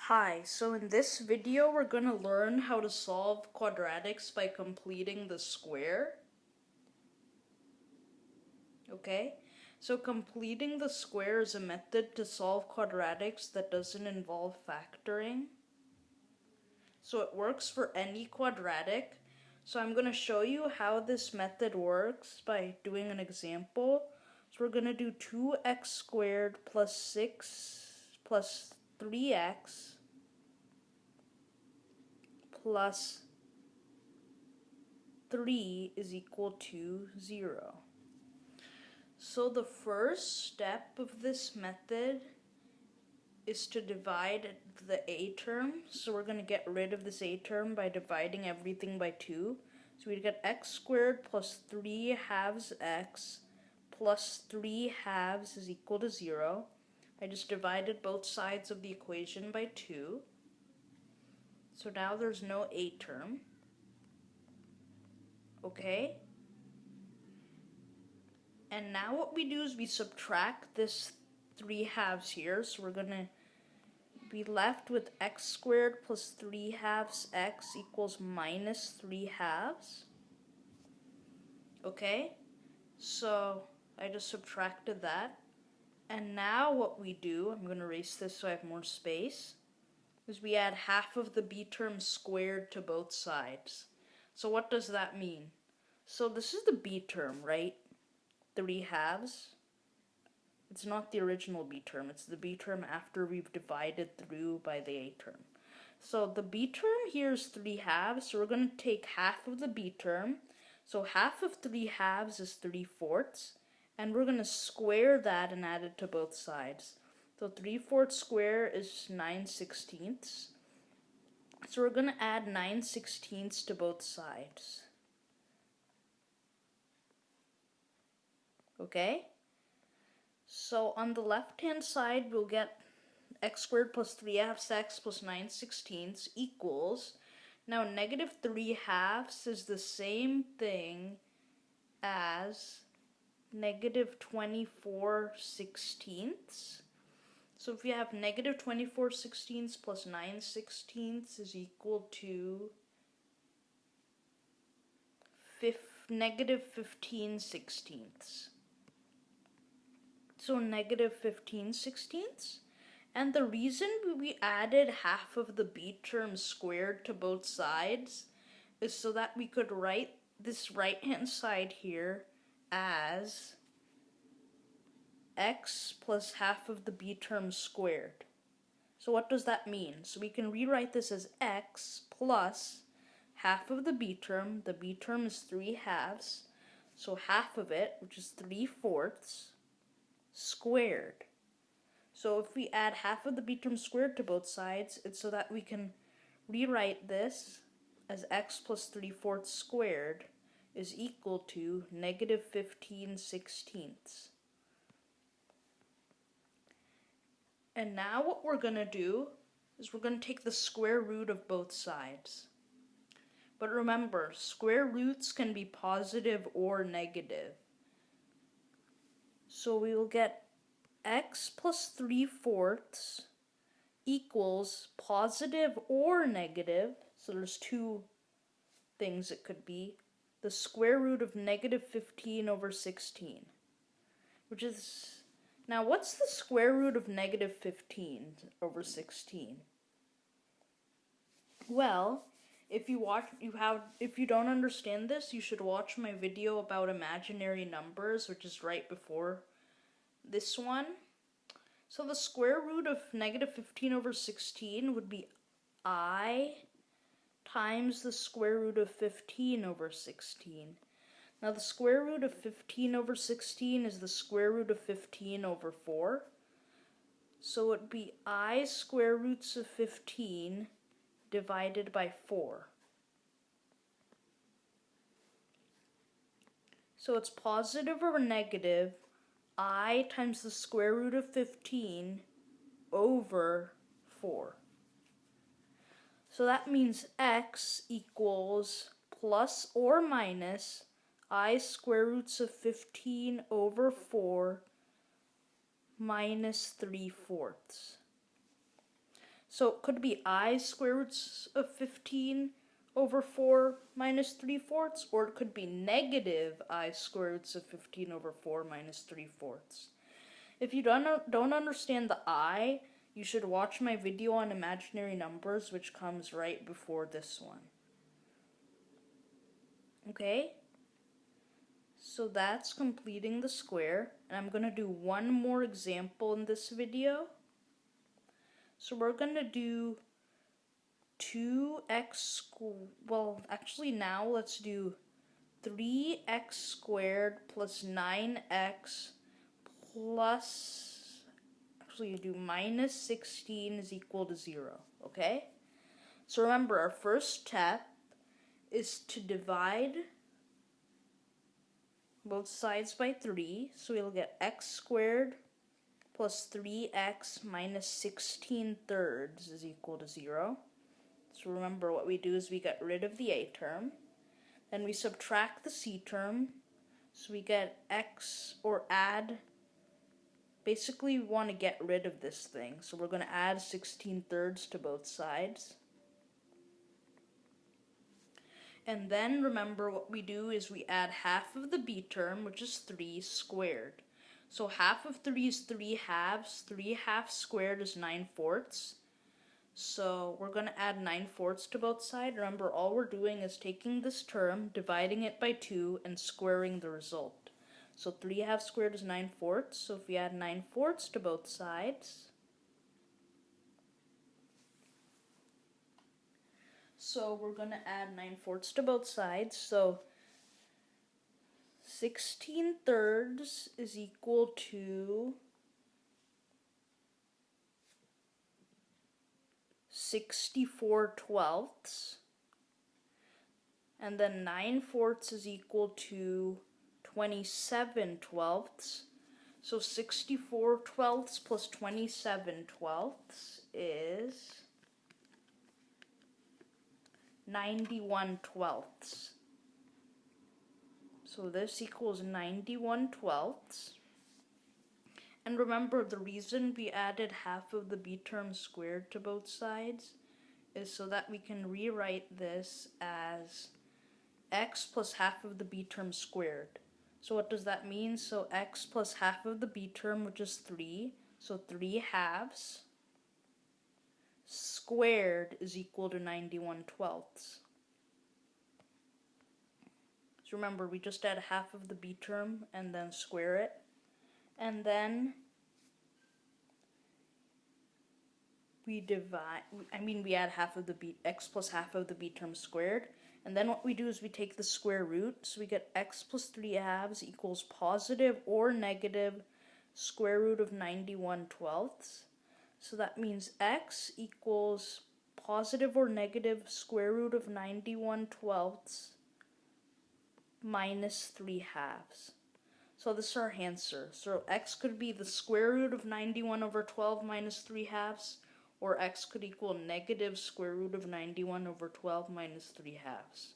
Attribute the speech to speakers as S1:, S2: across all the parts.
S1: Hi, so in this video we're going to learn how to solve quadratics by completing the square. Okay, so completing the square is a method to solve quadratics that doesn't involve factoring. So it works for any quadratic. So I'm going to show you how this method works by doing an example. So we're going to do 2x squared plus 6 plus 3x plus 3 is equal to 0. So the first step of this method is to divide the a term. So we're going to get rid of this a term by dividing everything by 2. So we get x squared plus 3 halves x plus 3 halves is equal to 0. I just divided both sides of the equation by 2. So now there's no a term. Okay? And now what we do is we subtract this 3 halves here. So we're going to be left with x squared plus 3 halves x equals minus 3 halves. Okay, so I just subtracted that. And now what we do, I'm going to erase this so I have more space, is we add half of the b term squared to both sides. So what does that mean? So this is the b term, right? 3 halves. It's not the original b term, it's the b term after we've divided through by the a term. So the b term here is 3 halves, so we're going to take half of the b term. So half of 3 halves is 3/4, and we're going to square that and add it to both sides. So 3/4 square is 9/16. So we're going to add 9/16 to both sides. Okay? So on the left-hand side, we'll get x squared plus 3 halves x plus 9/16 equals, now negative 3 halves is the same thing as negative 24/16. So if you have negative 24/16 plus 9/16 is equal to negative 15/16. So negative 15/16. And the reason we added half of the b term squared to both sides is so that we could write this right-hand side here as x plus half of the b term squared. So what does that mean? So we can rewrite this as x plus half of the b term. The b term is 3 halves. So half of it, which is 3/4, squared. So if we add half of the b term squared to both sides, it's so that we can rewrite this as x plus 3/4 squared is equal to negative 15/16. And now what we're going to do is we're going to take the square root of both sides. But remember, square roots can be positive or negative. So we will get x plus 3/4 equals positive or negative, so there's two things it could be, the square root of negative 15/16, which is, now what's the square root of negative 15/16? Well, if you don't understand this, you should watch my video about imaginary numbers, which is right before this one. So the square root of negative 15/16 would be I times the square root of 15/16. Now the square root of 15/16 is the square root of 15/4. So it would be I square roots of 15 divided by 4. So it's positive or negative I times the square root of 15 over 4. So that means x equals plus or minus I square roots of 15 over 4 minus 3/4. So it could be I square roots of 15 over 4 minus 3/4, or it could be negative I square roots of 15 over 4 minus 3/4. If you don't understand the I, you should watch my video on imaginary numbers, which comes right before this one. Okay? So that's completing the square, and I'm going to do one more example in this video. So we're going to do 2x, well, actually now let's do 3x squared plus 9x plus, actually you do minus 16 is equal to 0, okay? So remember, our first step is to divide both sides by 3, so we'll get x squared plus 3x minus 16 thirds is equal to 0. So remember, what we do is we get rid of the a term, then we subtract the c term, so we get x, or add, basically we want to get rid of this thing, so we're going to add 16 thirds to both sides. And then remember, what we do is we add half of the b term, which is 3 squared. So half of 3 is 3 halves. 3 halves squared is 9/4. So we're going to add 9/4 to both sides. Remember, all we're doing is taking this term, dividing it by 2, and squaring the result. So 3 halves squared is 9/4. So if we add 9/4 to both sides, so we're going to add 9/4 to both sides. So 16 thirds is equal to 64 twelfths. And then 9/4 is equal to 27 twelfths. So 64 twelfths plus 27 twelfths is 91 twelfths. So this equals 91 twelfths. And remember, the reason we added half of the b term squared to both sides is so that we can rewrite this as x plus half of the b term squared. So what does that mean? So x plus half of the b term, which is 3, so 3 halves squared is equal to 91 twelfths. So remember, we just add half of the b term and then square it. And then we add half of the x plus half of the b term squared. And then what we do is we take the square root. So we get x plus 3 halves equals positive or negative square root of 91 twelfths. So that means x equals positive or negative square root of 91 twelfths minus 3 halves. So this is our answer. So x could be the square root of 91 over 12 minus 3 halves, or x could equal negative square root of 91 over 12 minus 3 halves.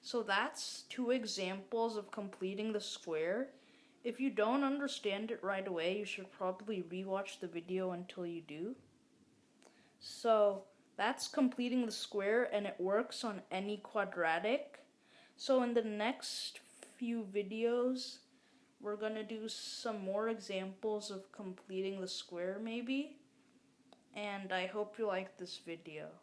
S1: So that's 2 examples of completing the square. If you don't understand it right away, you should probably rewatch the video until you do. So that's completing the square, and it works on any quadratic. So in the next few videos, we're going to do some more examples of completing the square maybe. And I hope you like this video.